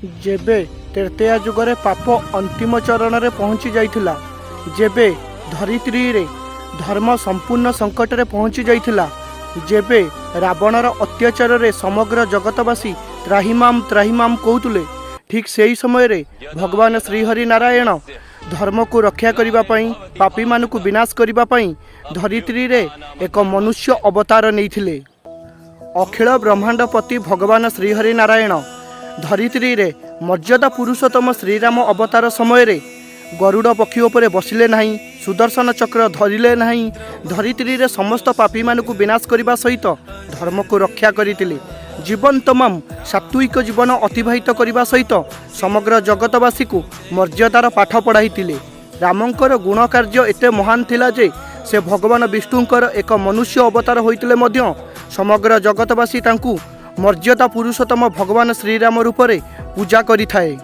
जेबे त्रेतया जुगरे पाप अंतिम चरण में पहुँची जाइथिला, जेबे धरित्री रे धर्म संपूर्ण संकट रे पहुँची जाइथिला, जेबे रावणर अत्याचार रे समग्र जगतवासी त्राहिमाम त्राहिमाम कहूतुले, ठीक सेही समय रे भगवान श्रीहरि नारायण धर्म को रक्षा करिबा पई, पापी मानकु विनाश करिबा पई धरित्री रे एक मनुष्य अवतार नैथिले। अखिल ब्रह्मांडपति भगवान श्रीहरि नारायण धरित्री रे मर्यादा पुरुषोत्तम श्रीराम अवतार समय रे गरुड़ पक्षी उपरे बसिले नहीं, सुदर्शन चक्र धरिले नहीं, धरित्री रे समस्त पापी मानकु विनाश करिबा सहित धर्म को रक्षा करितिले। जीवन तमाम सात्विक जीवन अतिबाहित करने सहित समग्र जगतवासी को मर्यादार पाठ पढ़ाई। रामंकर गुण कार्य एते महान थिला जे से भगवान विष्णुंकर एक मनुष्य अवतार होइतिले मध्य समग्र जगतवासी तांकु मर्यादा पुरुषोत्तम भगवान श्रीराम रूप में पूजा करिथाए।